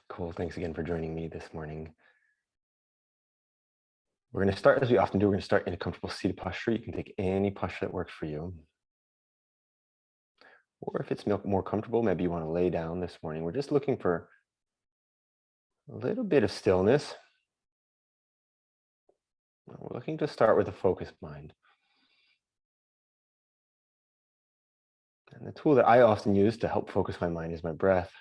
Cool. Thanks again for joining me this morning. We're going to start as we often do. We're going to start in a comfortable seated posture. You can take any posture that works for you. Or if it's more comfortable, maybe you want to lay down this morning. We're just looking for a little bit of stillness. We're looking to start with a focused mind. And the tool that I often use to help focus my mind is my breath.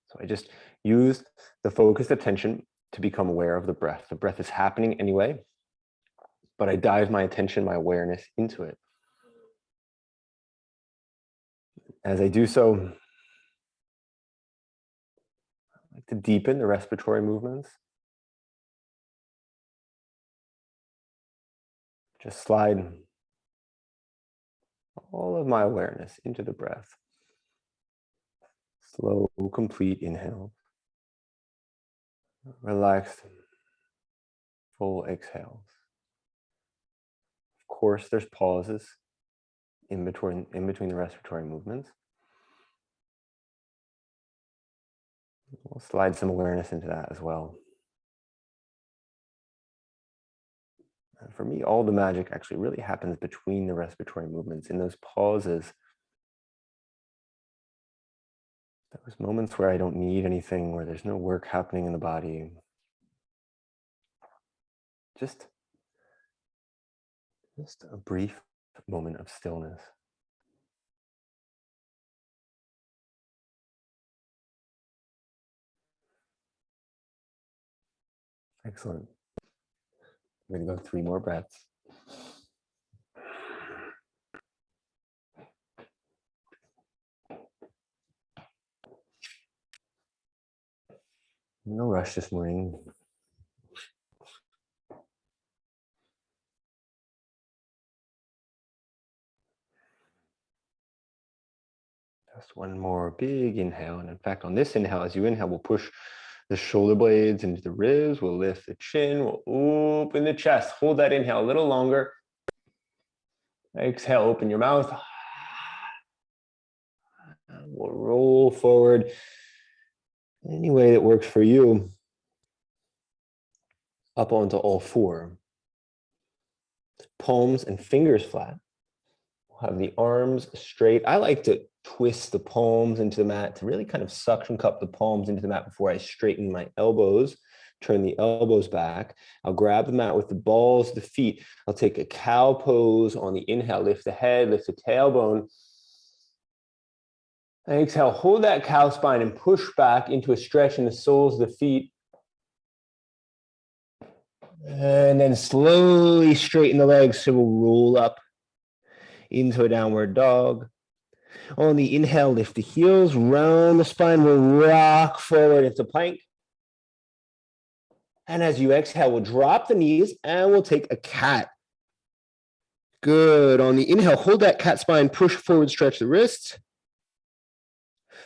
So I just use the focused attention to become aware of the breath. The breath is happening anyway, but I dive my attention, my awareness into it. As I do so, I like to deepen the respiratory movements. Just slide all of my awareness into the breath. Slow, complete inhale. Relaxed, full exhales. Of course, there's pauses in between the respiratory movements. We'll slide some awareness into that as well. And for me, all the magic actually really happens between the respiratory movements, in those pauses. Those moments where I don't need anything, where there's no work happening in the body. Just a brief moment of stillness. Excellent. We're going to go 3 more breaths. No rush this morning. Just one more big inhale. And in fact, on this inhale, as you inhale, we'll push the shoulder blades into the ribs. We'll lift the chin. We'll open the chest. Hold that inhale a little longer. Exhale, open your mouth. We'll roll forward any way that works for you. Up onto all 4. Palms and fingers flat. We'll have the arms straight. I like to twist the palms into the mat to really kind of suction cup the palms into the mat before I straighten my elbows. Turn the elbows back. I'll grab the mat with the balls of the feet. I'll take a cow pose on the inhale. Lift the head, lift the tailbone. Exhale, hold that cow spine and push back into a stretch in the soles of the feet. And then slowly straighten the legs, so we'll roll up into a downward dog. On the inhale, lift the heels, round the spine, we'll rock forward into plank. And as you exhale, we'll drop the knees and we'll take a cat. Good. On the inhale, hold that cat spine, push forward, stretch the wrists.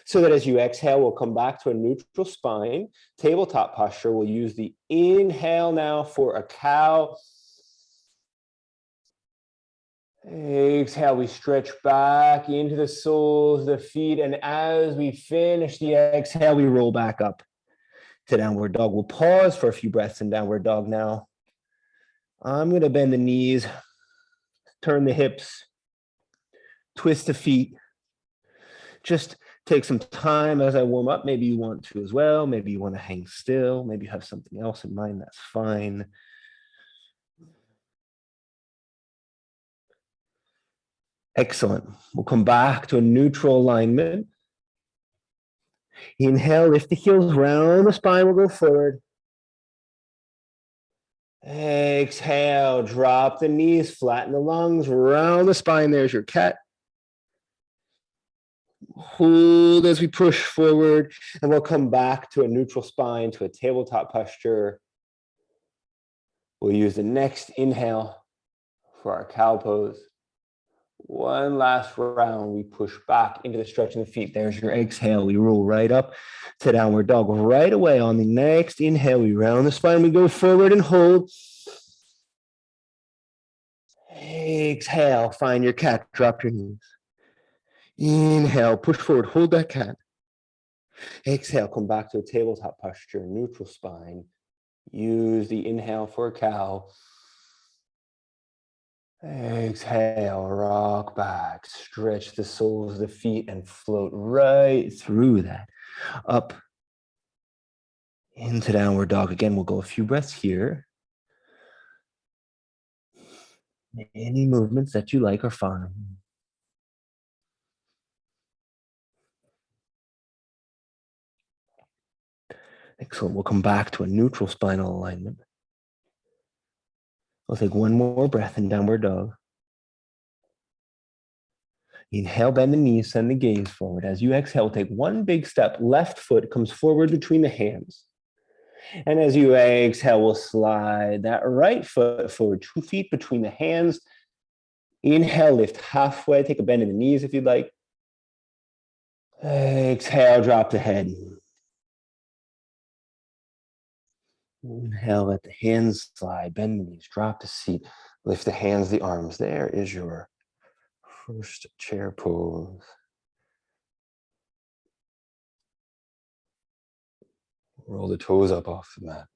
So that as you exhale, we'll come back to a neutral spine, tabletop posture. We'll use the inhale now for a cow. Exhale, we stretch back into the soles of the feet. And as we finish the exhale, we roll back up to downward dog. We'll pause for a few breaths in downward dog now. I'm going to bend the knees, turn the hips, twist the feet. Just take some time as I warm up. Maybe you want to as well. Maybe you want to hang still. Maybe you have something else in mind. That's fine. Excellent. We'll come back to a neutral alignment. Inhale, lift the heels, round the spine. We'll go forward. Exhale, drop the knees, flatten the lungs, round the spine. There's your cat. Hold as we push forward, and we'll come back to a neutral spine, to a tabletop posture. We'll use the next inhale for our cow pose. One last round, we push back into the stretch of the feet. There's your exhale. We roll right up to downward dog. Right away on the next inhale, we round the spine. We go forward and hold. Exhale, find your cat. Drop your knees. Inhale, push forward. Hold that cat. Exhale, come back to a tabletop posture, neutral spine. Use the inhale for a cow. Exhale, rock back, stretch the soles of the feet and float right through that. Up into downward dog. Again, we'll go a few breaths here. Any movements that you like are fine. Excellent. We'll come back to a neutral spinal alignment. We'll take one more breath in downward dog. Inhale, bend the knees, send the gaze forward. As you exhale, take one big step. Left foot comes forward between the hands. And as you exhale, we'll slide that right foot forward, 2 feet between the hands. Inhale, lift halfway. Take a bend in the knees if you'd like. Exhale, drop the head. Inhale, let the hands slide, bend the knees, drop the seat, lift the hands, the arms. There is your first chair pose. Roll the toes up off the mat.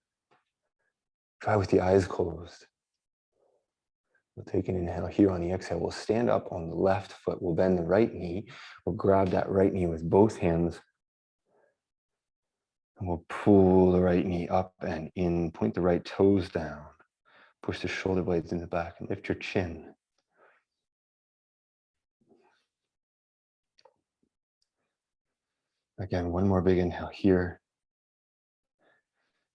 Try with the eyes closed. We'll take an inhale here on the exhale. We'll stand up on the left foot. We'll bend the right knee. We'll grab that right knee with both hands. And we'll pull the right knee up and in. Point the right toes down. Push the shoulder blades in the back and lift your chin. Again, one more big inhale here.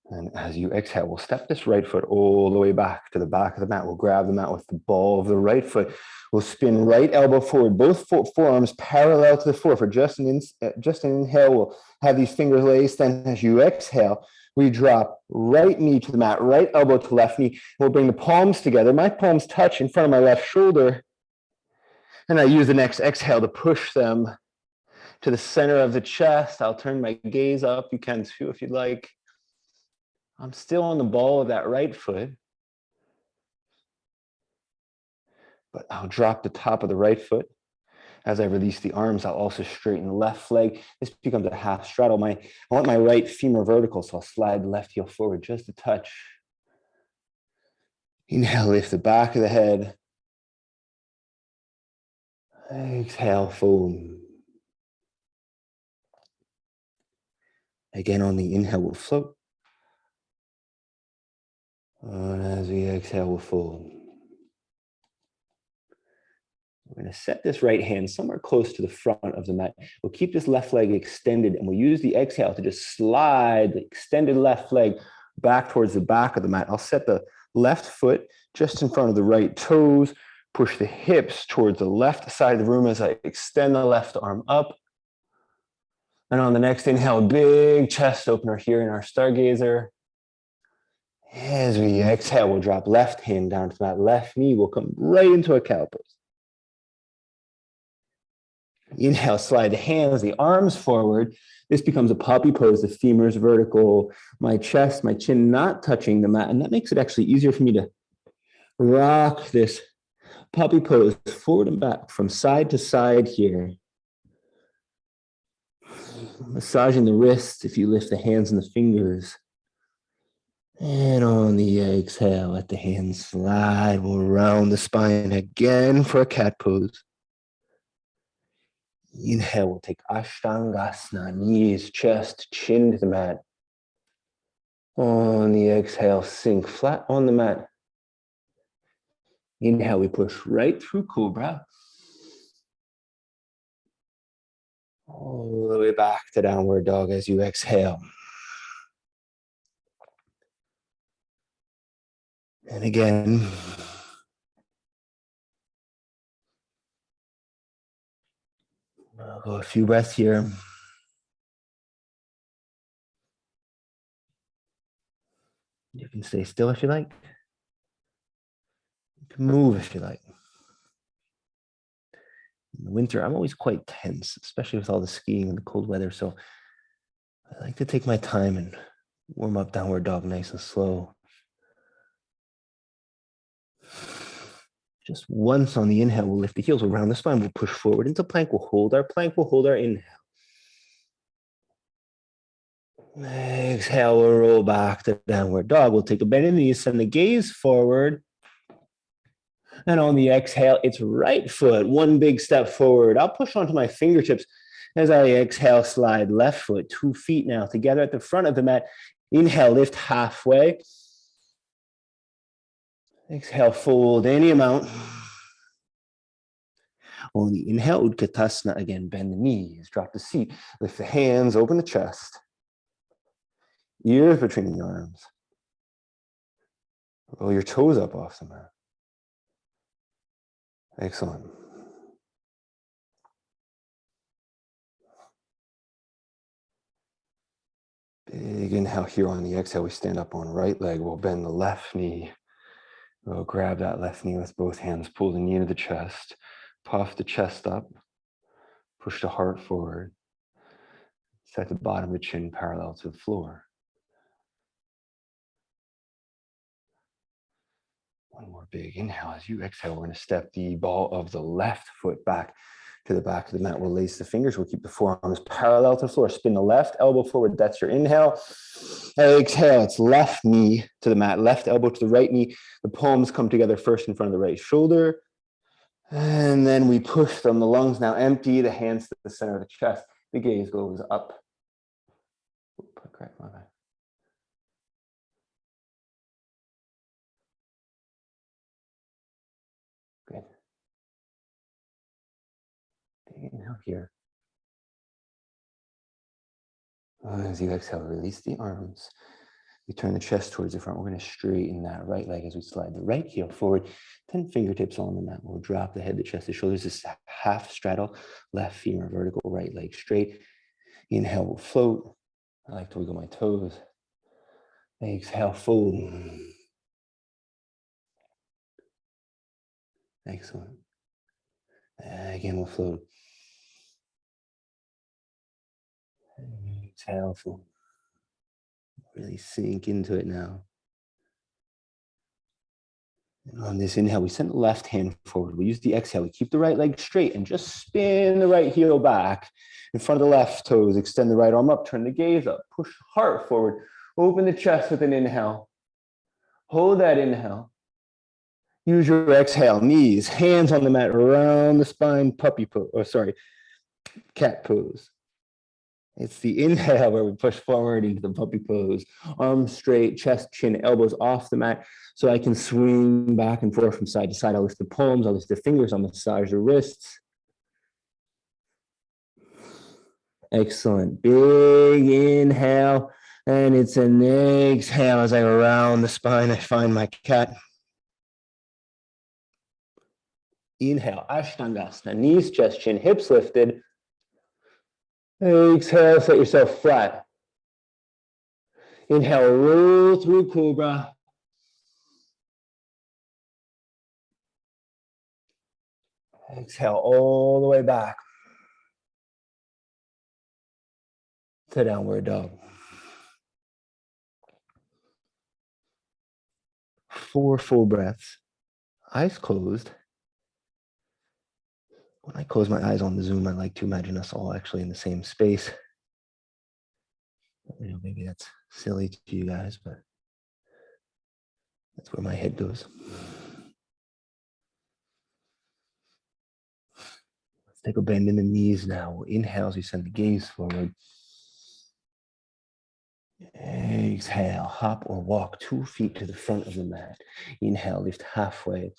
And as you exhale, we'll step this right foot all the way back to the back of the mat. We'll grab the mat with the ball of the right foot. We'll spin right elbow forward, both forearms parallel to the floor for just an inhale. We'll have these fingers laced. Then as you exhale, we drop right knee to the mat, right elbow to left knee. We'll bring the palms together. My palms touch in front of my left shoulder. And I use the next exhale to push them to the center of the chest. I'll turn my gaze up. You can too if you'd like. I'm still on the ball of that right foot, but I'll drop the top of the right foot. As I release the arms, I'll also straighten the left leg. This becomes a half straddle. I want my right femur vertical, so I'll slide the left heel forward just a touch. Inhale, lift the back of the head. Exhale, fold. Again, on the inhale, we'll float. And as we exhale, we'll fold. We're going to set this right hand somewhere close to the front of the mat. We'll keep this left leg extended, and we'll use the exhale to just slide the extended left leg back towards the back of the mat. I'll set the left foot just in front of the right toes, push the hips towards the left side of the room as I extend the left arm up. And on the next inhale, big chest opener here in our stargazer. As we exhale, we'll drop left hand down to that left knee. We'll come right into a cow pose. Inhale, slide the hands, the arms forward. This becomes a puppy pose. The femurs vertical, my chest, my chin not touching the mat. And that makes it actually easier for me to rock this puppy pose forward and back from side to side here. Massaging the wrists if you lift the hands and the fingers. And on the exhale, let the hands slide. We'll round the spine again for a cat pose. Inhale, we'll take Ashtangasana, knees, chest, chin to the mat. On the exhale, sink flat on the mat. Inhale, we push right through Cobra. All the way back to downward dog as you exhale. And again, I'll go a few breaths here. You can stay still if you like. You can move if you like. In the winter, I'm always quite tense, especially with all the skiing and the cold weather. So I like to take my time and warm up downward dog nice and slow. Just once on the inhale, we'll lift the heels around the spine. We'll push forward into plank. We'll hold our plank. We'll hold our inhale. Exhale, we'll roll back to downward dog. We'll take a bend in the knees, send the gaze forward. And on the exhale, it's right foot, one big step forward. I'll push onto my fingertips as I exhale, slide left foot, 2 feet now together at the front of the mat. Inhale, lift halfway. Exhale, fold any amount. On the inhale, Utkatasana, again, bend the knees, drop the seat, lift the hands, open the chest. Ears between the arms. Roll your toes up off the mat. Excellent. Big inhale here on the exhale. We stand up on right leg. We'll bend the left knee. We'll grab that left knee with both hands. Pull the knee into the chest. Puff the chest up. Push the heart forward. Set the bottom of the chin parallel to the floor. One more big inhale. As you exhale, we're going to step the ball of the left foot back to the back of the mat. We'll lace the fingers. We'll keep the forearms parallel to the floor. Spin the left elbow forward. That's your inhale. Exhale. It's left knee to the mat. Left elbow to the right knee. The palms come together first in front of the right shoulder. And then we push them. The lungs now empty. The hands to the center of the chest. The gaze goes up. Correct, my bad. Good. Big inhale here. As you exhale, release the arms. We turn the chest towards the front. We're going to straighten that right leg as we slide the right heel forward. 10 fingertips on the mat. We'll drop the head, the chest, the shoulders. This half straddle. Left femur vertical, right leg straight. Inhale, we'll float. I like to wiggle my toes. Exhale, fold. Excellent. Again, we'll float. Exhale, fold. Really sink into it now. And on this inhale, we send the left hand forward. We use the exhale. We keep the right leg straight and just spin the right heel back in front of the left toes. Extend the right arm up. Turn the gaze up. Push the heart forward. Open the chest with an inhale. Hold that inhale. Use your exhale. Knees, hands on the mat, around the spine, puppy pose, or sorry, cat pose. It's the inhale where we push forward into the puppy pose. Arms straight, chest, chin, elbows off the mat. So I can swing back and forth from side to side. I'll lift the palms, I'll lift the fingers, I'll massage the wrists. Excellent. Big inhale. And it's an exhale as I go around the spine. I find my cat. Inhale, Ashtangasana. Knees, chest, chin, hips lifted. Exhale, set yourself flat. Inhale, roll through Cobra. Exhale all the way back to downward dog. 4 full breaths, eyes closed. When I close my eyes on the Zoom, I like to imagine us all actually in the same space. You know, maybe that's silly to you guys, but that's where my head goes. Let's take a bend in the knees now. We'll inhale as we send the gaze forward. Exhale, hop or walk 2 feet to the front of the mat. Inhale, lift halfway.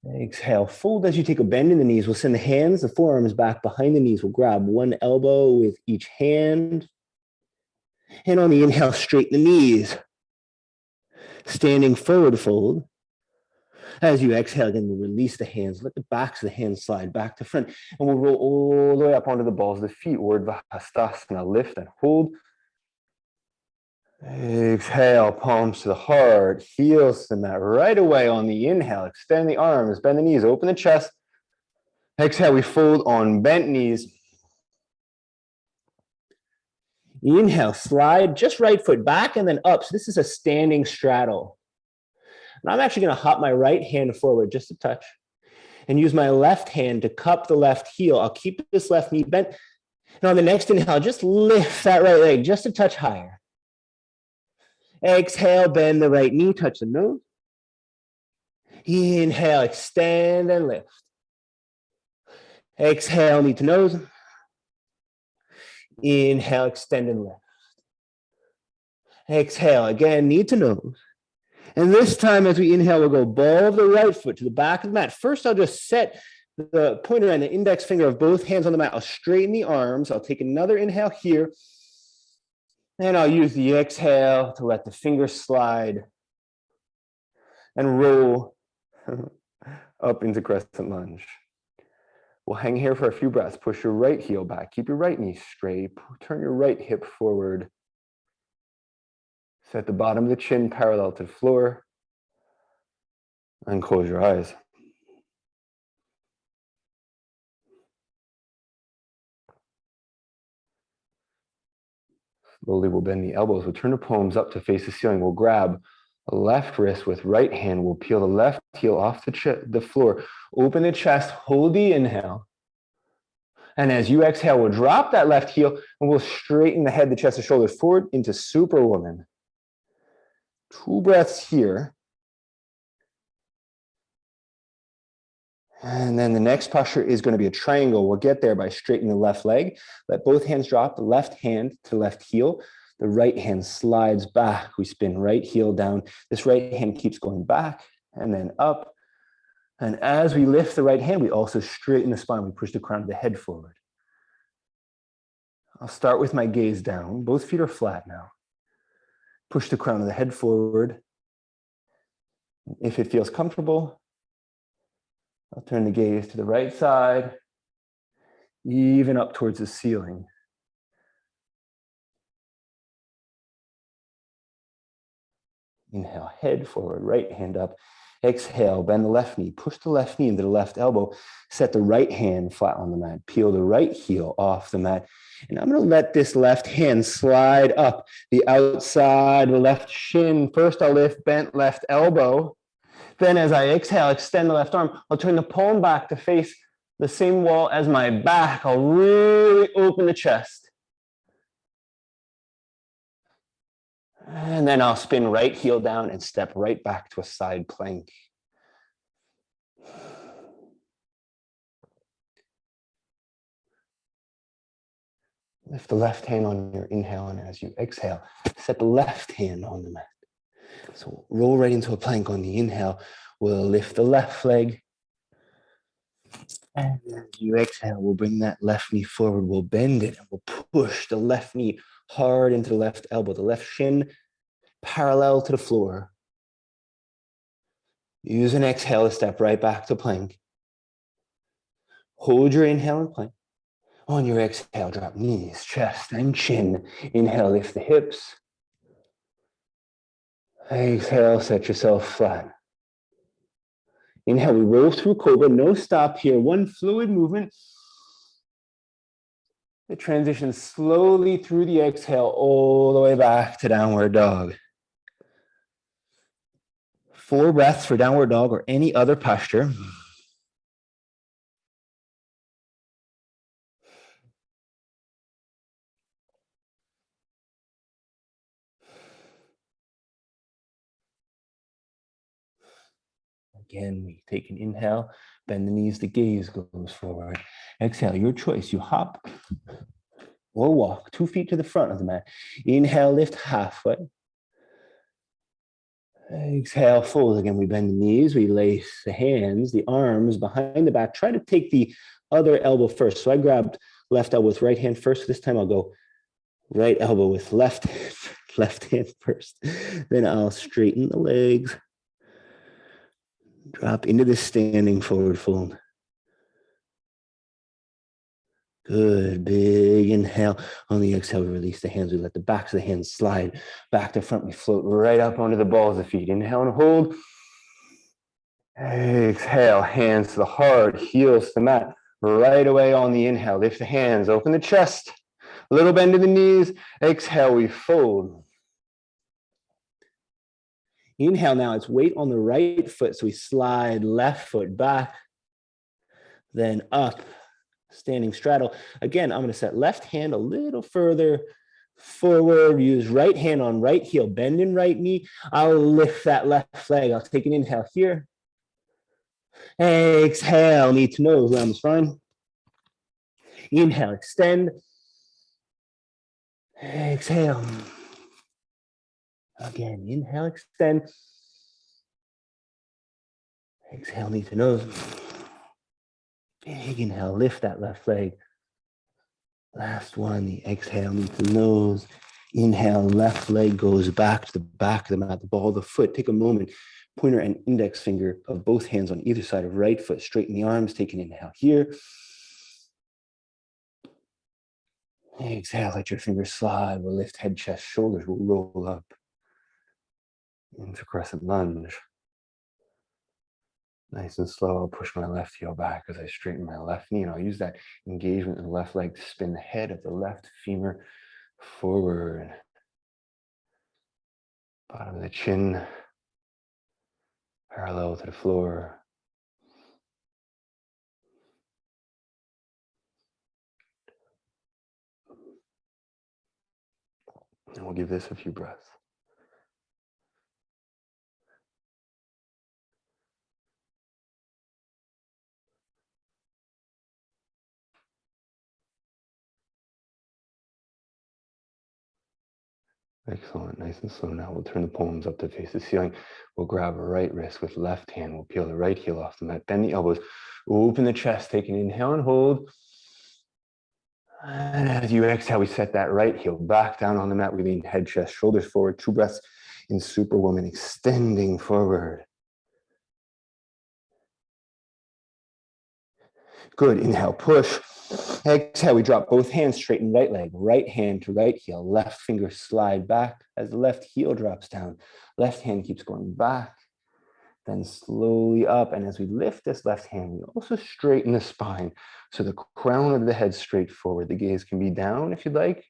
Exhale, fold as you take a bend in the knees. We'll send the hands, the forearms back behind the knees. We'll grab one elbow with each hand. And on the inhale, straighten the knees. Standing forward fold. As you exhale, again, we'll release the hands. Let the backs of the hands slide back to front. And we'll roll all the way up onto the balls of the feet. Urdhva Hastasana, lift and hold. Exhale, palms to the heart, heels to the mat. Right away on the inhale, extend the arms, bend the knees, open the chest. Exhale, we fold on bent knees. Inhale, slide just right foot back and then up. So this is a standing straddle. And I'm actually going to hop my right hand forward just a touch and use my left hand to cup the left heel. I'll keep this left knee bent And on the next inhale, just lift that right leg just a touch higher. Exhale, bend the right knee, touch the nose. Inhale, extend and lift. Exhale, knee to nose. Inhale, extend and lift. Exhale, again, knee to nose. And this time, as we inhale, we'll go ball of the right foot to the back of the mat. First, I'll just set the pointer and the index finger of both hands on the mat. I'll straighten the arms. I'll take another inhale here. And I'll use the exhale to let the fingers slide and roll up into crescent lunge. We'll hang here for a few breaths. Push your right heel back. Keep your right knee straight. Turn your right hip forward. Set the bottom of the chin parallel to the floor. And close your eyes. Slowly we'll bend the elbows. We'll turn the palms up to face the ceiling. We'll grab a left wrist with right hand. We'll peel the left heel off the floor. Open the chest, hold the inhale. And as you exhale, we'll drop that left heel and we'll straighten the head, the chest, the shoulders forward into Superwoman. 2 breaths here. And then the next posture is going to be a triangle. We'll get there by straightening the left leg. Let both hands drop, the left hand to left heel. The right hand slides back. We spin right heel down. This right hand keeps going back and then up. And as we lift the right hand, we also straighten the spine. We push the crown of the head forward. I'll start with my gaze down. Both feet are flat now. Push the crown of the head forward. If it feels comfortable, I'll turn the gaze to the right side, even up towards the ceiling. Inhale, head forward, right hand up. Exhale, bend the left knee, push the left knee into the left elbow, set the right hand flat on the mat, peel the right heel off the mat. And I'm going to let this left hand slide up the outside, the left shin. First, I'll lift bent left elbow. Then as I exhale, extend the left arm. I'll turn the palm back to face the same wall as my back. I'll really open the chest. And then I'll spin right heel down and step right back to a side plank. Lift the left hand on your inhale, and as you exhale, set the left hand on the mat. So roll right into a plank on the inhale. We'll lift the left leg. And as you exhale, we'll bring that left knee forward. We'll bend it and we'll push the left knee hard into the left elbow, the left shin parallel to the floor. Use an exhale to step right back to plank. Hold your inhale in plank. On your exhale, drop knees, chest, and chin. Inhale, lift the hips. Exhale, set yourself flat. Inhale, we roll through Cobra, no stop here, one fluid movement. It transitions slowly through the exhale all the way back to downward dog. 4 breaths for downward dog or any other posture. Again, we take an inhale, bend the knees, the gaze goes forward. Exhale, your choice. You hop or walk 2 feet to the front of the mat. Inhale, lift halfway. Exhale, fold. Again, we bend the knees, we lace the hands, the arms behind the back. Try to take the other elbow first. So I grabbed left elbow with right hand first. This time I'll go right elbow with left hand first. Then I'll straighten the legs. Drop into the standing forward fold. Good, big inhale. On the exhale, we release the hands. We let the backs of the hands slide back to front. We float right up onto the balls of the feet. Inhale and hold. Exhale, hands to the heart, heels to the mat. Right away on the inhale, lift the hands, open the chest. A little bend to the knees. Exhale, we fold. Inhale now, it's weight on the right foot. So we slide left foot back, then up, standing straddle. Again, I'm going to set left hand a little further forward, use right hand on right heel, bend in right knee. I'll lift that left leg. I'll take an inhale here. Exhale, knee to nose, round the spine. Inhale, extend. Exhale. Again, inhale, extend. Exhale, knee to nose. Big inhale, lift that left leg. Last one, the exhale, knee to nose. Inhale, left leg goes back to the back of the mat, the ball of the foot. Take a moment, pointer and index finger of both hands on either side of right foot. Straighten the arms, take an inhale here. Exhale, let your fingers slide. We'll lift head, chest, shoulders. We'll roll up into crescent lunge. Nice and slow, I'll push my left heel back as I straighten my left knee, and I'll use that engagement in the left leg to spin the head of the left femur forward. Bottom of the chin parallel to the floor. And we'll give this a few breaths. Excellent, nice and slow. Now we'll turn the palms up to face the ceiling. We'll grab a right wrist with left hand. We'll peel the right heel off the mat. Bend the elbows, open the chest, take an inhale and hold. And as you exhale, we set that right heel back down on the mat. We lean head, chest, shoulders forward. 2 breaths in Superwoman, extending forward. Good, inhale, push. Exhale, we drop both hands, straighten right leg, right hand to right heel, left finger slide back as the left heel drops down. Left hand keeps going back, then slowly up. And as we lift this left hand, we also straighten the spine. So the crown of the head straight forward. The gaze can be down if you'd like.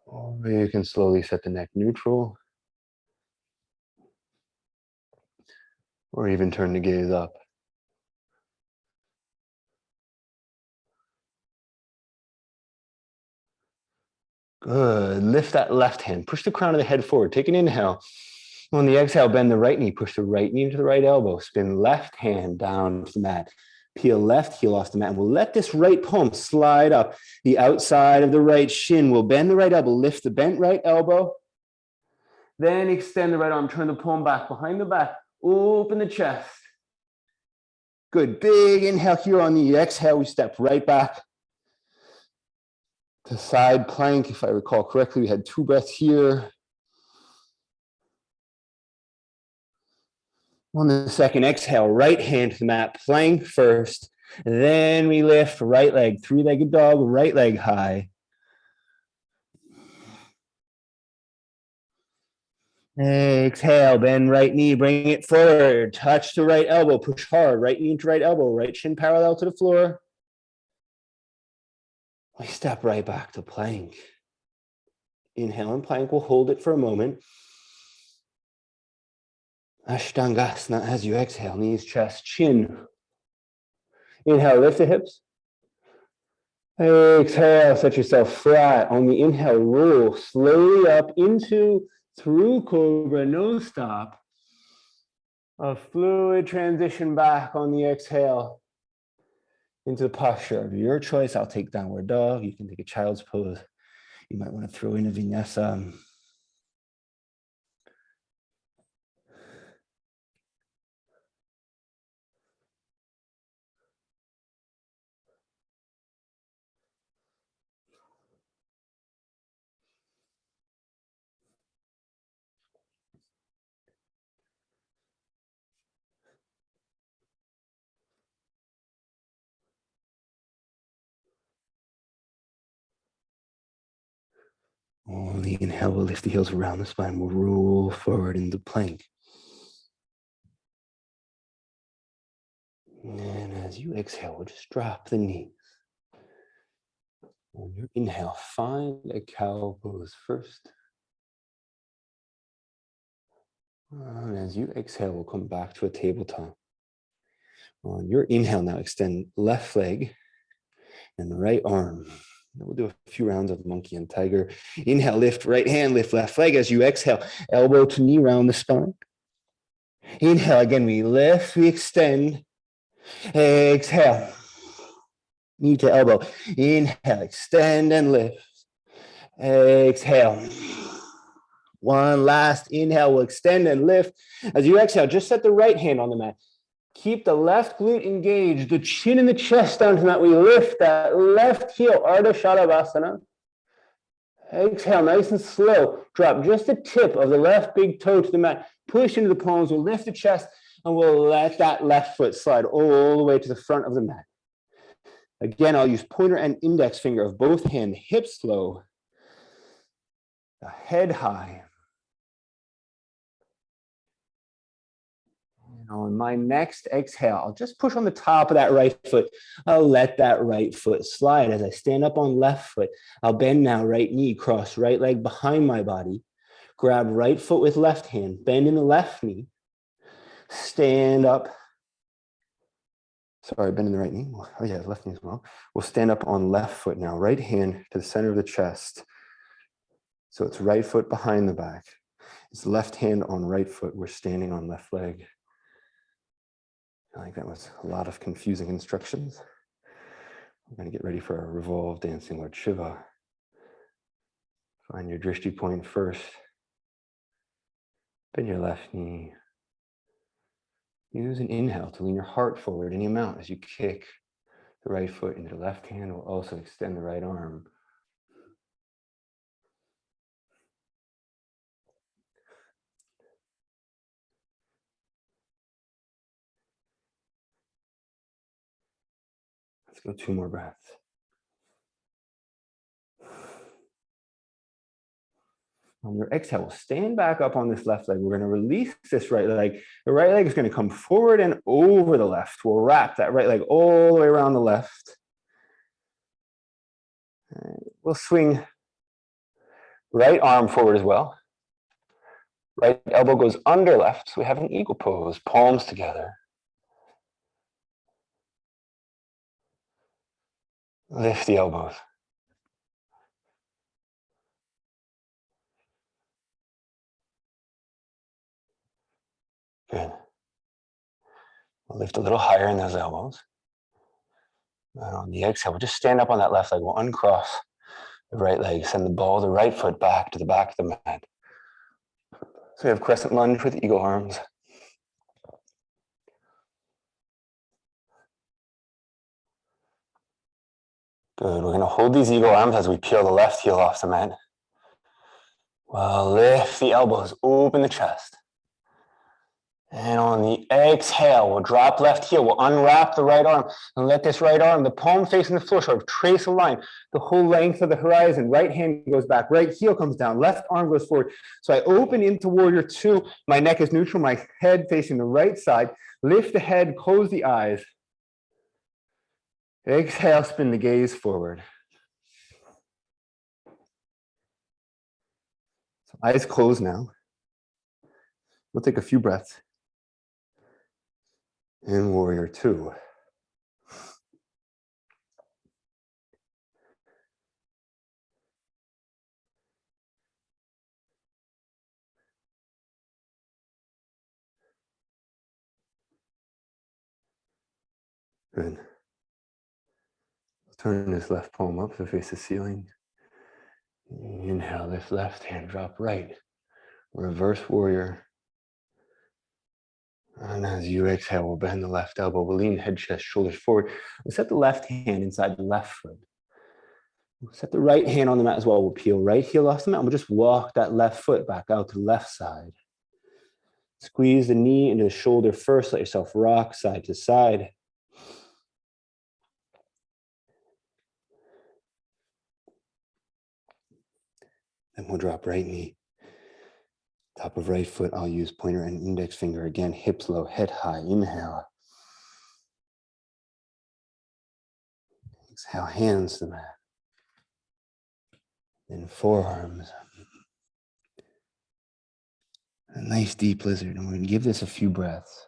Or you can slowly set the neck neutral. Or even turn the gaze up. Good. Lift that left hand. Push the crown of the head forward. Take an inhale. On the exhale, bend the right knee. Push the right knee into the right elbow. Spin left hand down to the mat. Peel left heel off the mat. And we'll let this right palm slide up the outside of the right shin. We'll bend the right elbow. Lift the bent right elbow. Then extend the right arm. Turn the palm back behind the back. Open the chest. Good. Big inhale here. On the exhale, we step right back to side plank. If I recall correctly, we had 2 breaths here. On the second exhale, right hand to the mat, plank first. Then we lift right leg, 3-legged dog, right leg high. Exhale, bend right knee, bring it forward. Touch the right elbow, push hard, right knee into right elbow, right shin parallel to the floor. We step right back to plank. Inhale in plank, we'll hold it for a moment. Ashtangasana as you exhale, knees, chest, chin. Inhale, lift the hips. Exhale, set yourself flat. On the inhale, roll slowly up into through cobra, no stop. A fluid transition back on the exhale into the posture of your choice. I'll take downward dog. You can take a child's pose. You might want to throw in a vinyasa. On the inhale, we'll lift the heels around the spine. We'll roll forward into plank. And as you exhale, we'll just drop the knees. On your inhale, find a cow pose first. And as you exhale, we'll come back to a tabletop. On your inhale now, extend left leg and right arm. We'll do a few rounds of monkey and tiger. Inhale, lift right hand, lift left leg. As you exhale, elbow to knee, round the spine. Inhale, again, we lift, we extend. Exhale, knee to elbow. Inhale, extend and lift. Exhale. One last inhale, we'll extend and lift. As you exhale, just set the right hand on the mat. Keep the left glute engaged, the chin and the chest down to the mat. We lift that left heel, Ardha Shalabhasana. Exhale, nice and slow. Drop just the tip of the left big toe to the mat. Push into the palms. We'll lift the chest and we'll let that left foot slide all the way to the front of the mat. Again, I'll use pointer and index finger of both hands, hips low, head high. And on my next exhale, I'll just push on the top of that right foot. I'll let that right foot slide. As I stand up on left foot, I'll bend now, right knee, cross right leg behind my body. Grab right foot with left hand, bend in the left knee. Stand up. Sorry, bend in the right knee. Oh yeah, left knee as well. We'll stand up on left foot now. Right hand to the center of the chest. So it's right foot behind the back. It's left hand on right foot. We're standing on left leg. I think that was a lot of confusing instructions. We're going to get ready for a revolve dancing Lord Shiva. Find your drishti point first. Bend your left knee. Use an inhale to lean your heart forward any amount as you kick the right foot into the left hand. We'll also extend the right arm. Let's go 2 more breaths. On your exhale, stand back up on this left leg. We're going to release this right leg. The right leg is going to come forward and over the left. We'll wrap that right leg all the way around the left. We'll swing right arm forward as well. Right elbow goes under left, so we have an eagle pose, palms together. Lift the elbows. Good. We'll lift a little higher in those elbows. And on the exhale, we'll just stand up on that left leg. We'll uncross the right leg, send the ball of the right foot back to the back of the mat. So we have crescent lunge with eagle arms. Good. We're going to hold these eagle arms as we peel the left heel off the mat. We'll lift the elbows, open the chest. And on the exhale, we'll drop left heel. We'll unwrap the right arm and let this right arm, the palm facing the floor, sort of trace a line the whole length of the horizon. Right hand goes back, right heel comes down, left arm goes forward. So I open into warrior 2. My neck is neutral, my head facing the right side. Lift the head, close the eyes. Exhale, spin the gaze forward. So eyes closed now. We'll take a few breaths. In warrior 2. Good. Turn this left palm up to face the ceiling. Inhale, lift left hand, drop right. Reverse warrior. And as you exhale, we'll bend the left elbow. We'll lean head, chest, shoulders forward. We'll set the left hand inside the left foot. We'll set the right hand on the mat as well. We'll peel right heel off the mat. We'll just walk that left foot back out to the left side. Squeeze the knee into the shoulder first. Let yourself rock side to side. Then we'll drop right knee. Top of right foot, I'll use pointer and index finger again. Hips low, head high. Inhale. Exhale, hands to the mat. Then forearms. A nice deep lizard. And we're going to give this a few breaths.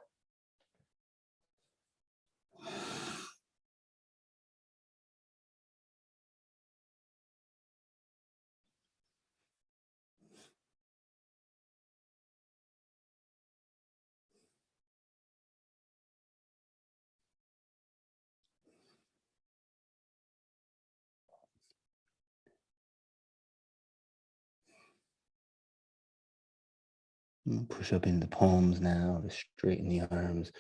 Push up into the palms now to straighten the arms.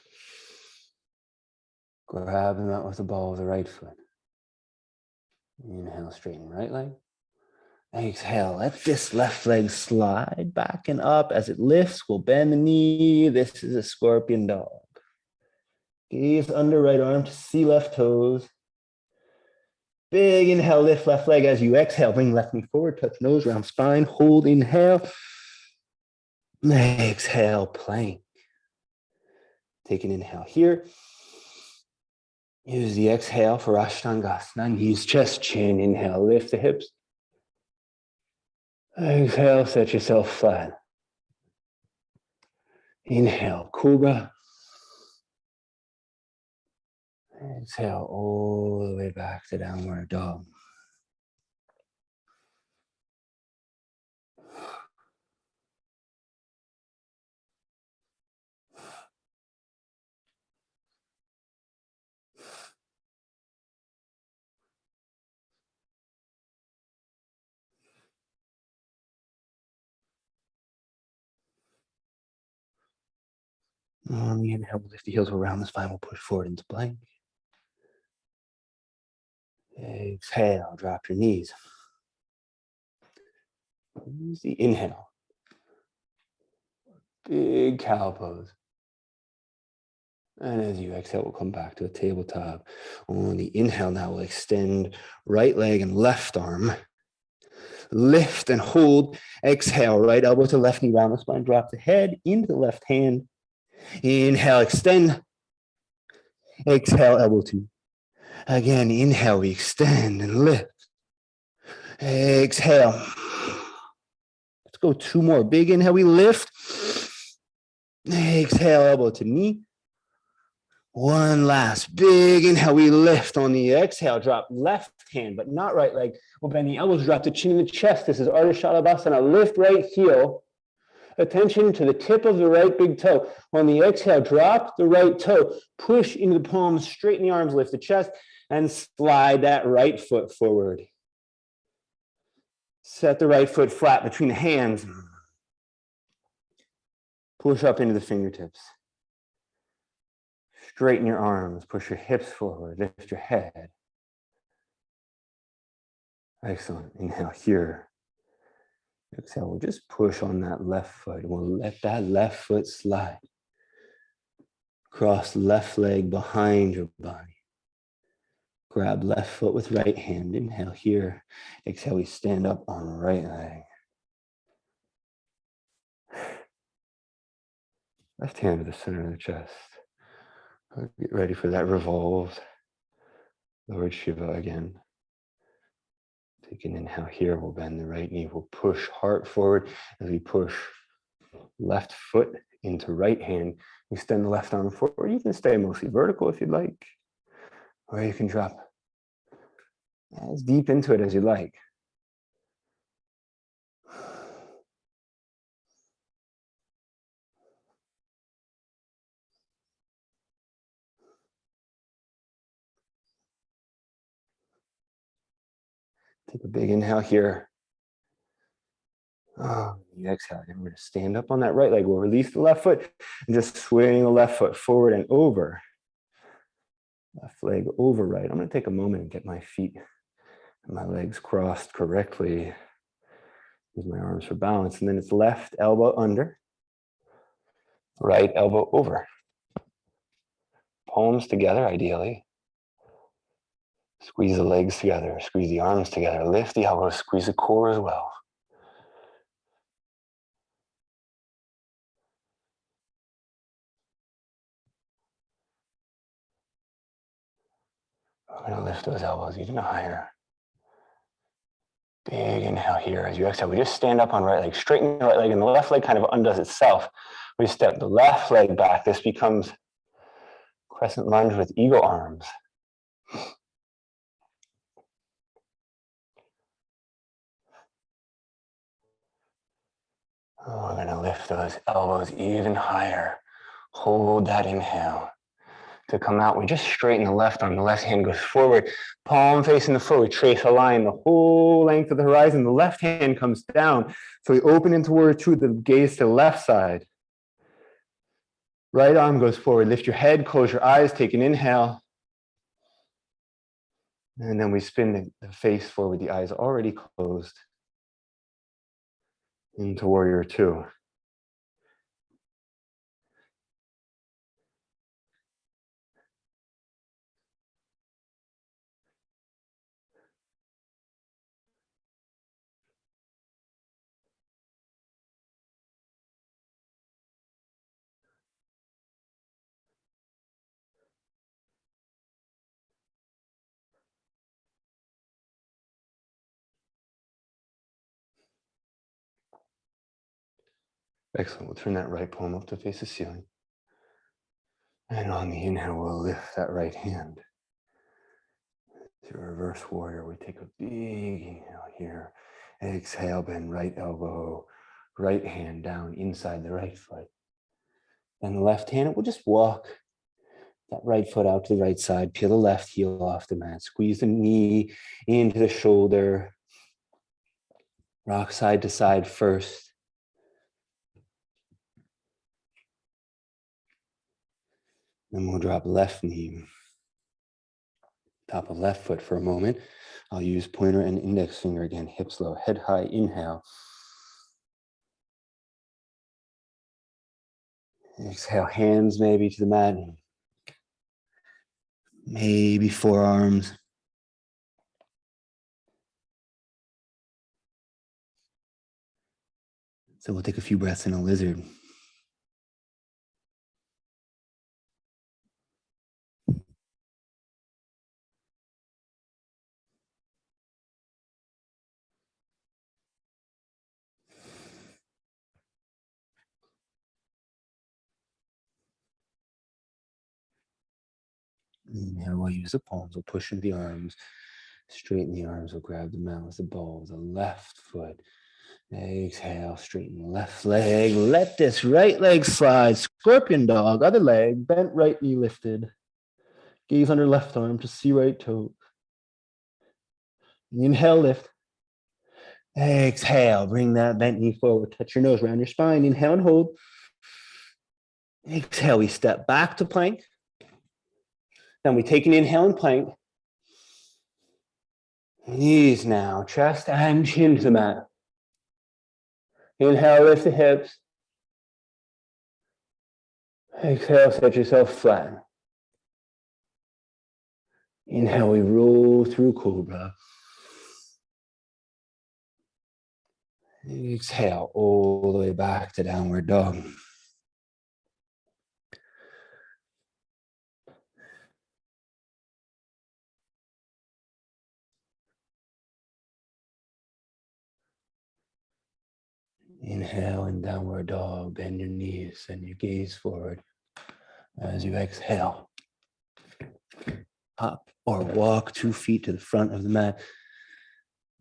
Grab them out with the ball of the right foot. Inhale, straighten right leg. Exhale, let this left leg slide back and up. As it lifts, we'll bend the knee. This is a scorpion dog. Gaze under right arm to see left toes. Big inhale, lift left leg. As you exhale, bring left knee forward, touch nose, round spine. Hold, inhale. Exhale, plank. Take an inhale here. Use the exhale for Ashtangasana. Knees, chest, chin. Inhale, lift the hips. Exhale, set yourself flat. Inhale, Cobra. Exhale all the way back to downward dog. On the inhale, we'll lift the heels around the spine. We'll push forward into plank. Exhale, drop your knees. Use the inhale. Big cow pose. And as you exhale, we'll come back to a tabletop. On the inhale, now we'll extend right leg and left arm. Lift and hold. Exhale, right elbow to left knee, round the spine. Drop the head into the left hand. Inhale, extend. Exhale, elbow two. Again, inhale, we extend and lift. Exhale. Let's go two more. Big inhale, we lift. Exhale, elbow to knee. One last big inhale, we lift. On the exhale, drop left hand, but not right leg. We'll bend the elbows, drop the chin in the chest. This is Ardha Shalabhasana. Lift right heel. Attention to the tip of the right big toe. On the exhale, drop the right toe. Push into the palms, straighten the arms, lift the chest, and slide that right foot forward. Set the right foot flat between the hands. Push up into the fingertips. Straighten your arms, push your hips forward, lift your head. Excellent. Inhale here. Exhale, we'll just push on that left foot. We'll let that left foot slide. Cross left leg behind your body. Grab left foot with right hand. Inhale here. Exhale, we stand up on right leg. Left hand to the center of the chest. Get ready for that revolve. Lord Shiva again. Take an inhale here. We'll bend the right knee. We'll push heart forward as we push left foot into right hand. We extend the left arm forward. You can stay mostly vertical if you'd like, or you can drop as deep into it as you like. Take a big inhale here. You exhale. And we're going to stand up on that right leg. We'll release the left foot and just swing the left foot forward and over. Left leg over right. I'm going to take a moment and get my feet and my legs crossed correctly. Use my arms for balance. And then it's left elbow under, right elbow over. Palms together, ideally. Squeeze the legs together, squeeze the arms together, lift the elbows, squeeze the core as well. We're going to lift those elbows even higher. Big inhale here. As you exhale, we just stand up on right leg, straighten the right leg, and the left leg kind of undoes itself. We step the left leg back. This becomes crescent lunge with eagle arms. We're going to lift those elbows even higher. Hold that inhale to come out. We just straighten the left arm. The left hand goes forward, palm facing the floor. We trace a line the whole length of the horizon. The left hand comes down. So we open into warrior two, the gaze to the left side. Right arm goes forward. Lift your head, close your eyes, take an inhale. And then we spin the face forward, the eyes already closed, into warrior two. Excellent. We'll turn that right palm up to face the ceiling. And on the inhale, we'll lift that right hand. To reverse warrior, we take a big inhale here. Exhale, bend right elbow, right hand down inside the right foot. And the left hand, we'll just walk that right foot out to the right side. Peel the left heel off the mat. Squeeze the knee into the shoulder. Rock side to side first. Then we'll drop left knee. Top of left foot for a moment. I'll use pointer and index finger again. Hips low, head high, inhale. Exhale, hands maybe to the mat. Maybe forearms. So we'll take a few breaths in a lizard. Inhale, we'll use the palms. We'll push into the arms. Straighten the arms. We'll grab the mat with the ball of the left foot. Exhale, straighten the left leg. Let this right leg slide. Scorpion dog. Other leg. Bent right knee lifted. Gaze under left arm to see right toe. Inhale, lift. Exhale, bring that bent knee forward. Touch your nose around your spine. Inhale and hold. Exhale, we step back to plank. Then we take an inhale and plank. Knees now, chest and chin to the mat. Inhale, lift the hips. Exhale, set yourself flat. Inhale, we roll through cobra. Exhale, all the way back to downward dog. Inhale in downward dog, bend your knees and your gaze forward. As you exhale, hop or walk 2 feet to the front of the mat.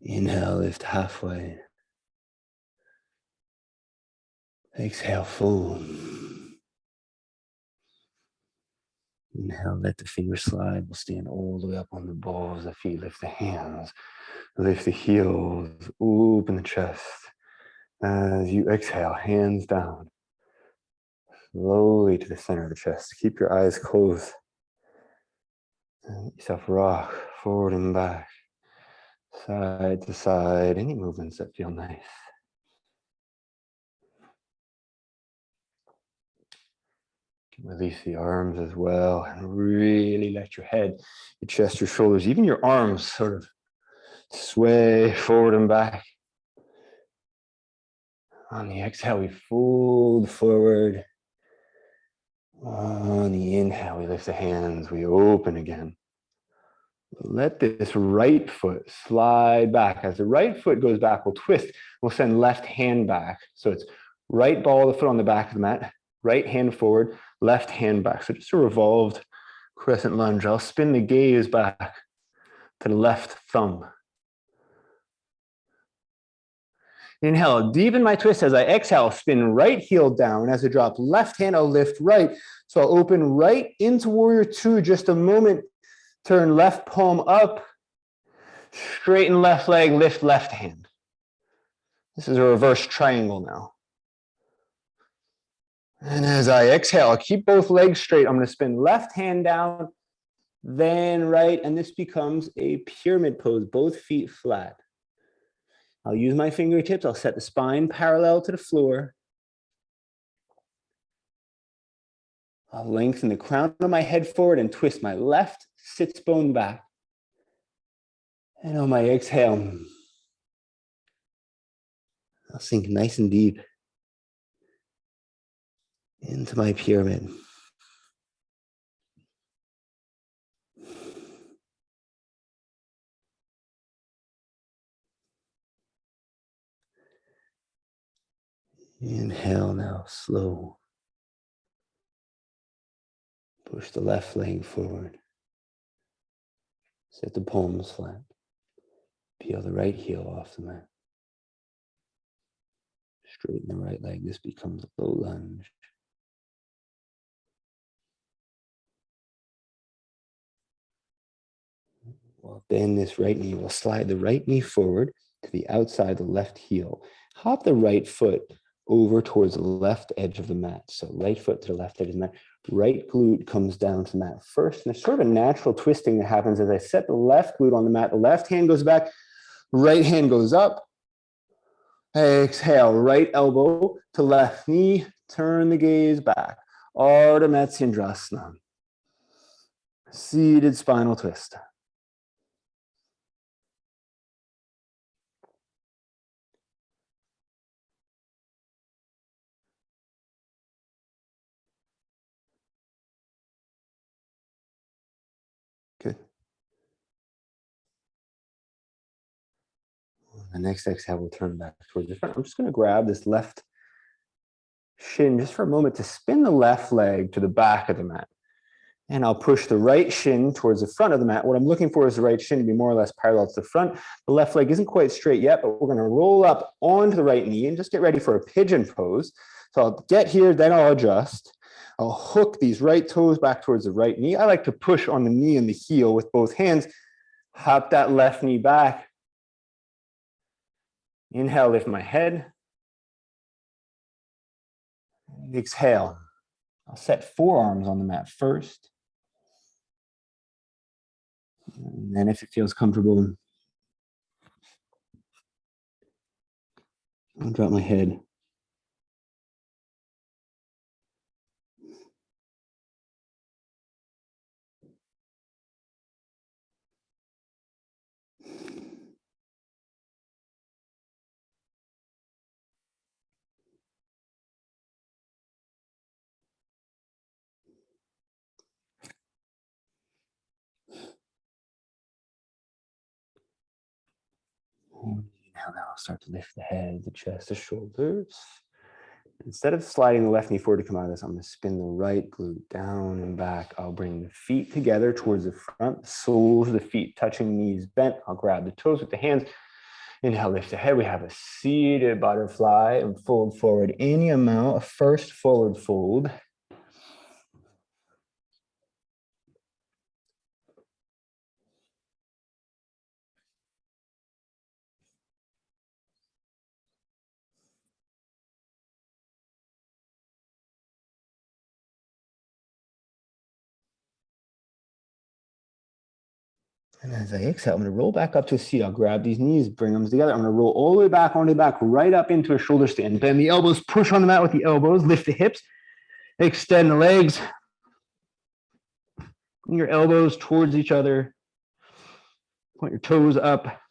Inhale, lift halfway. Exhale, fold. Inhale, let the fingers slide. We'll stand all the way up on the balls of the feet. Lift the hands, lift the heels, open the chest. As you exhale, hands down, slowly to the center of the chest. Keep your eyes closed. And let yourself rock forward and back, side to side. Any movements that feel nice. Release the arms as well, and really let your head, your chest, your shoulders, even your arms sort of sway forward and back. On the exhale, we fold forward. On the inhale, we lift the hands, we open again. Let this right foot slide back. As the right foot goes back, we'll twist. We'll send left hand back. So it's right ball of the foot on the back of the mat, right hand forward, left hand back. So just a revolved crescent lunge. I'll spin the gaze back to the left thumb. Inhale, deepen my twist as I exhale, spin right heel down. As I drop left hand, I'll lift right. So I'll open right into warrior two, just a moment. Turn left palm up, straighten left leg, lift left hand. This is a reverse triangle now. And as I exhale, I'll keep both legs straight. I'm going to spin left hand down, then right, and this becomes a pyramid pose, both feet flat. I'll use my fingertips. I'll set the spine parallel to the floor. I'll lengthen the crown of my head forward and twist my left sits bone back. And on my exhale, I'll sink nice and deep into my pyramid. Inhale now, slow. Push the left leg forward. Set the palms flat. Peel the right heel off the mat. Straighten the right leg. This becomes a low lunge. We'll bend this right knee. We'll slide the right knee forward to the outside of the left heel. Hop the right foot over towards the left edge of the mat. So right foot to the left edge of the mat. Right glute comes down to the mat first. And there's sort of a natural twisting that happens as I set the left glute on the mat. The left hand goes back. Right hand goes up. Exhale, right elbow to left knee. Turn the gaze back. Ardha Matsyendrasana. Seated spinal twist. Good. The next exhale, we'll turn back towards the front. I'm just going to grab this left shin just for a moment to spin the left leg to the back of the mat. And I'll push the right shin towards the front of the mat. What I'm looking for is the right shin to be more or less parallel to the front. The left leg isn't quite straight yet, but we're going to roll up onto the right knee and just get ready for a pigeon pose. So I'll get here, then I'll adjust. I'll hook these right toes back towards the right knee. I like to push on the knee and the heel with both hands. Hop that left knee back. Inhale, lift my head. Exhale. I'll set forearms on the mat first. And then if it feels comfortable, I'll drop my head. Now I'll start to lift the head, the chest, the shoulders. Instead of sliding the left knee forward to come out of this, I'm going to spin the right glute down and back. I'll bring the feet together towards the front, soles of the feet touching knees bent. I'll grab the toes with the hands. Inhale, lift the head. We have a seated butterfly and fold forward any amount, a first forward fold. And as I exhale, I'm going to roll back up to a seat. I'll grab these knees, bring them together. I'm going to roll all the way back onto the back, right up into a shoulder stand. Bend the elbows, push on the mat with the elbows, lift the hips, extend the legs. Bring your elbows towards each other. Point your toes up.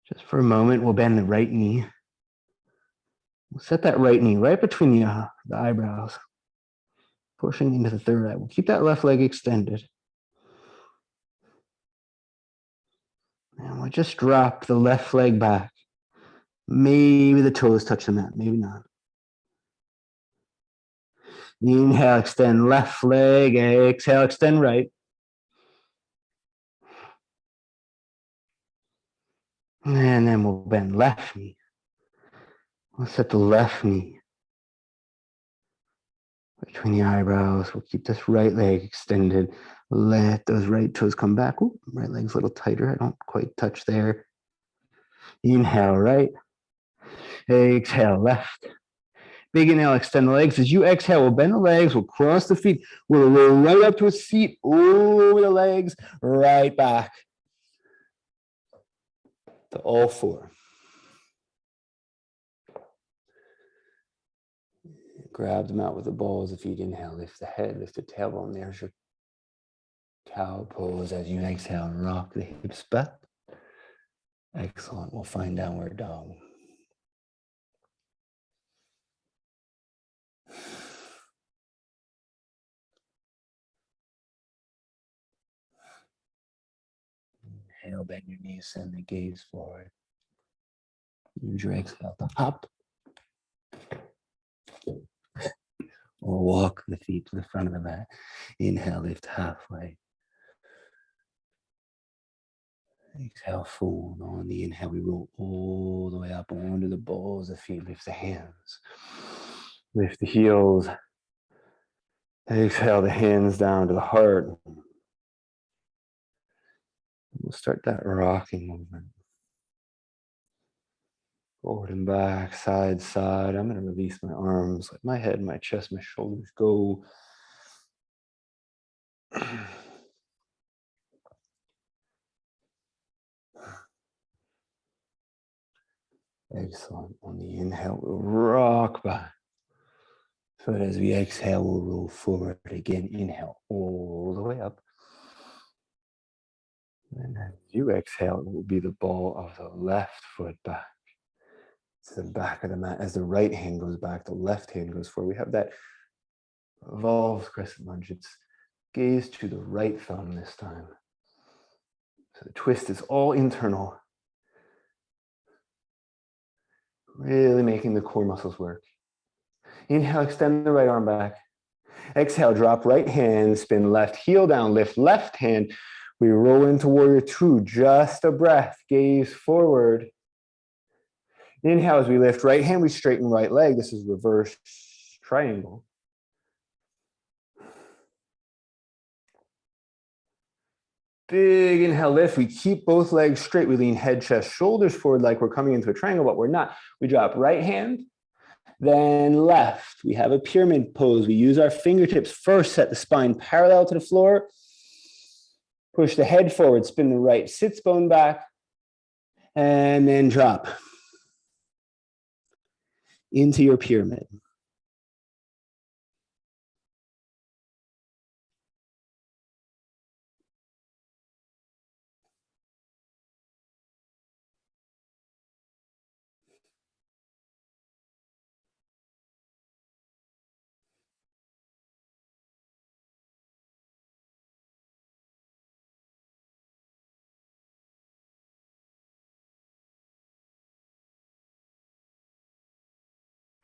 Just for a moment, we'll bend the right knee. We'll set that right knee right between the eyebrows, pushing into the third eye. We'll keep that left leg extended. And we'll just drop the left leg back. Maybe the toes touch the mat, maybe not. Inhale, extend left leg. Exhale, extend right. And then we'll bend left knee. We'll set the left knee between the eyebrows. We'll keep this right leg extended. Let those right toes come back. Ooh, right leg's a little tighter. I don't quite touch there. Inhale, right. Exhale, left. Big inhale, extend the legs. As you exhale, we'll bend the legs. We'll cross the feet. We'll roll right up to a seat. Over the legs, right back to all four. Grab them out with the balls of feet. Inhale, lift the head, lift the tailbone. There's your cow pose. As you exhale, rock the hips back. Excellent. We'll find downward dog. Inhale, bend your knees, send the gaze forward. Use your exhale to hop. Or walk the feet to the front of the mat. Inhale, lift halfway. Exhale, fold. On the inhale, we roll all the way up onto the balls of feet. Lift the hands. Lift the heels. Exhale the hands down to the heart. We'll start that rocking movement. Forward and back, side, side. I'm going to release my arms, let my head, my chest, my shoulders go. Excellent. On the inhale, we'll rock back. So as we exhale, we'll roll forward again. Inhale all the way up. And as you exhale, it will be the ball of the left foot back to the back of the mat. As the right hand goes back, the left hand goes forward. We have that evolved crescent lunge. It's gaze to the right thumb this time. So the twist is all internal. Really making the core muscles work. Inhale, extend the right arm back. Exhale, drop right hand, spin left heel down, lift left hand. We roll into warrior two, just a breath, gaze forward. Inhale, as we lift right hand, we straighten right leg. This is reverse triangle. Big inhale, lift. We keep both legs straight. We lean head, chest, shoulders forward like we're coming into a triangle, but we're not. We drop right hand, then left. We have a pyramid pose. We use our fingertips first, set the spine parallel to the floor. Push the head forward, spin the right sits bone back, and then drop into your pyramid.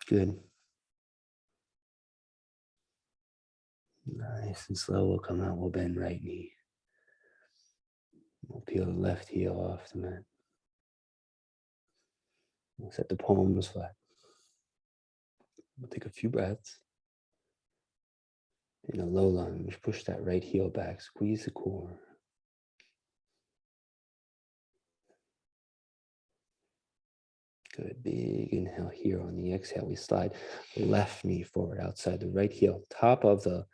Good. Nice and slow. We'll come out. We'll bend right knee. We'll peel the left heel off the mat. We'll set the palms flat. We'll take a few breaths. In a low lunge, push that right heel back. Squeeze the core. Good. Big inhale here. On the exhale, we slide the left knee forward outside the right heel. Top of the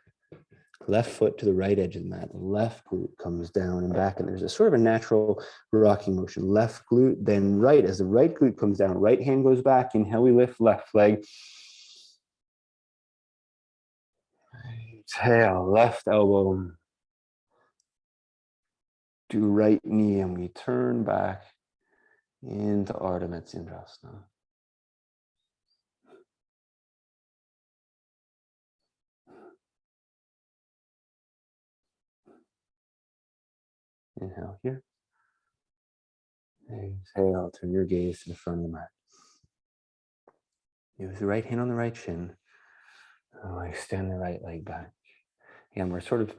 left foot to the right edge of the mat. The left glute comes down and back, and there's a sort of a natural rocking motion. Left glute, then right. As the right glute comes down, right hand goes back. Inhale, we lift left leg. Exhale, left elbow to right knee, and we turn back into Ardha Matsyendrasana. Inhale here. Exhale, turn your gaze to the front of the mat. Use the right hand on the right shin. Extend the right leg back. Again, we're sort of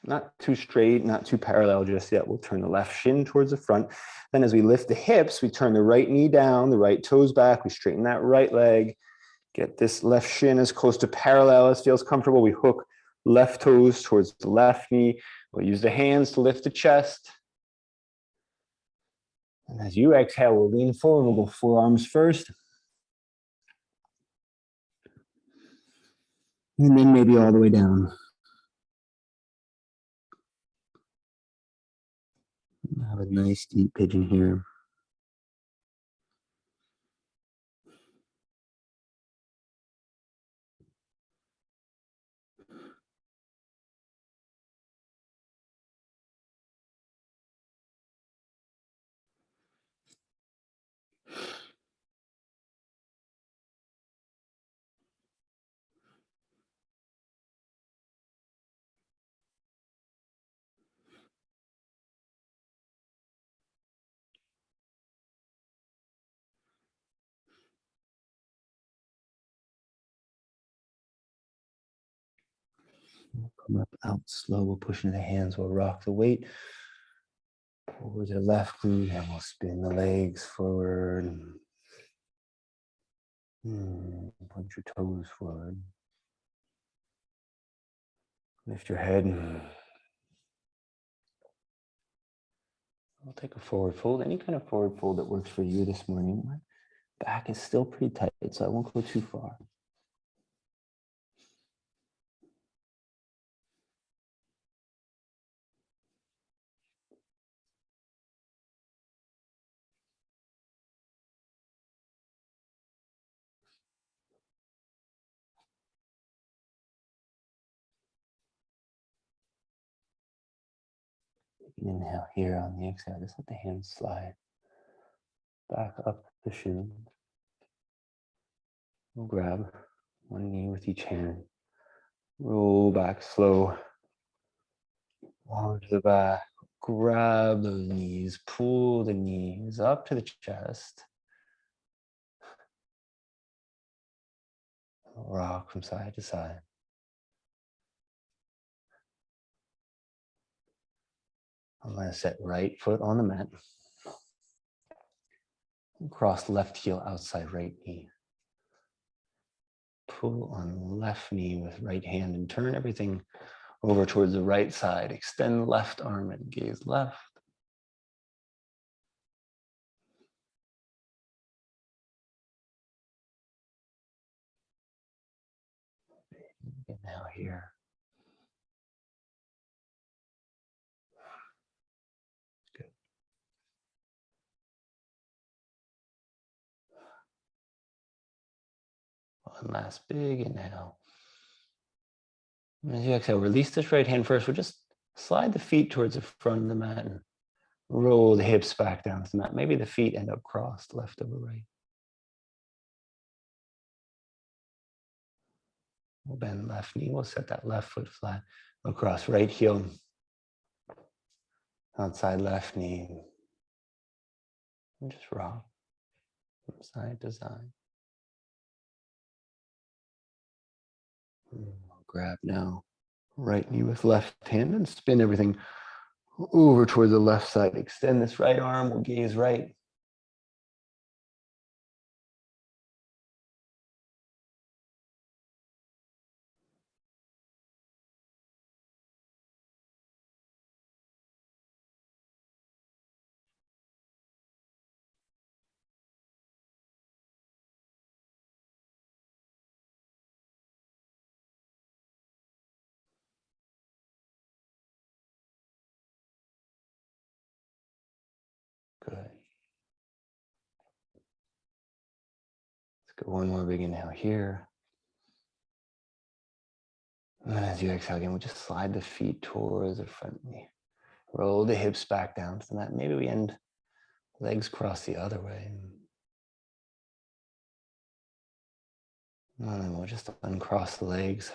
not too straight, not too parallel just yet. We'll turn the left shin towards the front. Then as we lift the hips, we turn the right knee down, the right toes back. We straighten that right leg. Get this left shin as close to parallel as feels comfortable. We hook left toes towards the left knee. We'll use the hands to lift the chest. And as you exhale, we'll lean forward. We'll go forearms first. And then maybe all the way down. Have a nice deep pigeon here. We'll come up out slow. We'll push into the hands. We'll rock the weight forward to the left glute, and we'll spin the legs forward. Point your toes forward. Lift your head. We'll take a forward fold. Any kind of forward fold that works for you this morning. My back is still pretty tight, so I won't go too far. Inhale here on the exhale. Just let the hands slide back up the shins. We'll grab one knee with each hand. Roll back slow. Onto the back. Grab those knees. Pull the knees up to the chest. Rock from side to side. I'm going to set right foot on the mat. Cross left heel outside right knee. Pull on left knee with right hand and turn everything over towards the right side. Extend left arm and gaze left. Inhale here. Good. One last big inhale. As you exhale, release this right hand first. We'll just slide the feet towards the front of the mat and roll the hips back down to the mat. Maybe the feet end up crossed, left over right. We'll bend left knee. We'll set that left foot flat. Across right heel. Outside left knee. And just rock from side to side. I'll grab now right knee with left hand and spin everything over towards the left side. Extend this right arm. We'll gaze right. Good. Let's go one more big inhale here. And then as you exhale again, we'll just slide the feet towards the front knee. Roll the hips back down to the mat. Maybe we end Legs cross the other way. And then we'll just uncross the legs.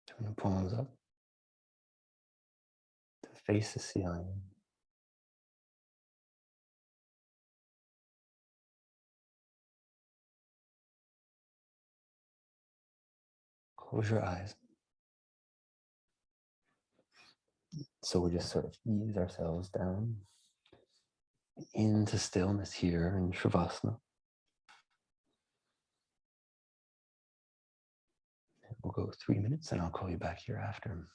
Turn the palms up to face the ceiling. Close your eyes. So we just sort of ease ourselves down into stillness here in Shavasana. We'll go 3 minutes and I'll call you back here after.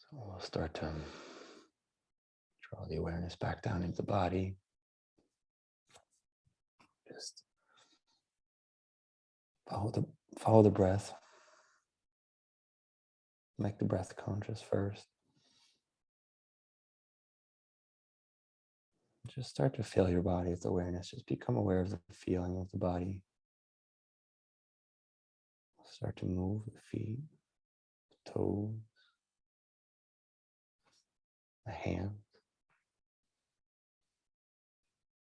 So we'll start to draw the awareness back down into the body. Just follow the breath. Make the breath conscious first. Just start to feel your body with awareness. Just become aware of the feeling of the body. Start to move the feet, the toes, the hands,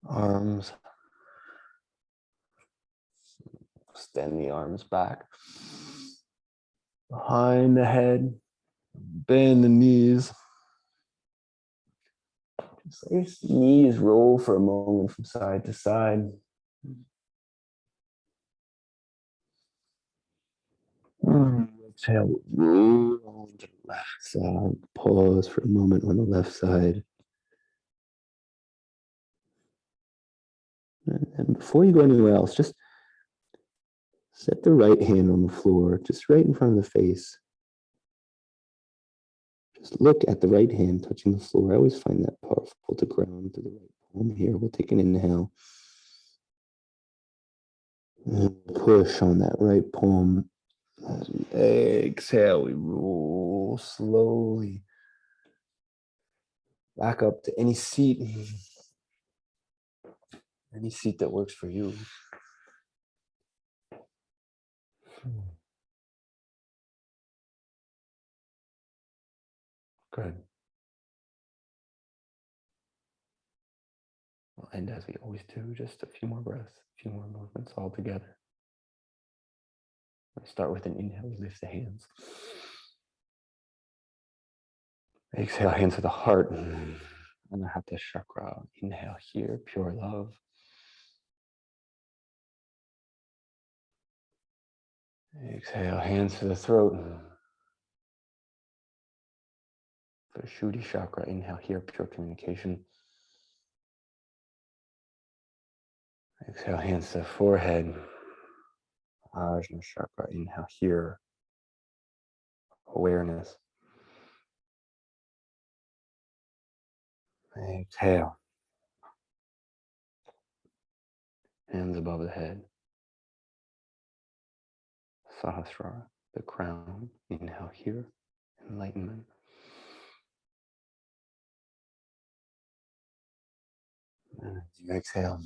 arms. Extend the arms back behind the head. Bend the knees. Just let your knees roll for a moment from side to side. Exhale, roll to the left side. Pause for a moment on the left side. And before you go anywhere else, just set the right hand on the floor, just right in front of the face. Just look at the right hand touching the floor. I always find that powerful to ground to the right palm here. We'll take an inhale. And push on that right palm. As we exhale, we roll slowly back up to any seat that works for you. Good. We'll end as we always do, just a few more breaths, a few more movements all together. We start with an inhale, we lift the hands. Exhale, hands to the heart. Anahata chakra. Inhale here, pure love. Exhale, hands to the throat. Vishuddhi chakra. Inhale here, pure communication. Exhale, hands to the forehead. Ajna chakra. Inhale here, awareness. Exhale. Hands above the head. Sahasrara, the crown. Inhale here, enlightenment. And as you exhale,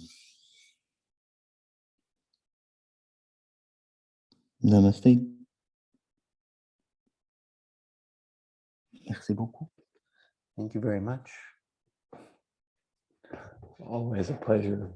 namaste. Merci beaucoup. Thank you very much. Always a pleasure.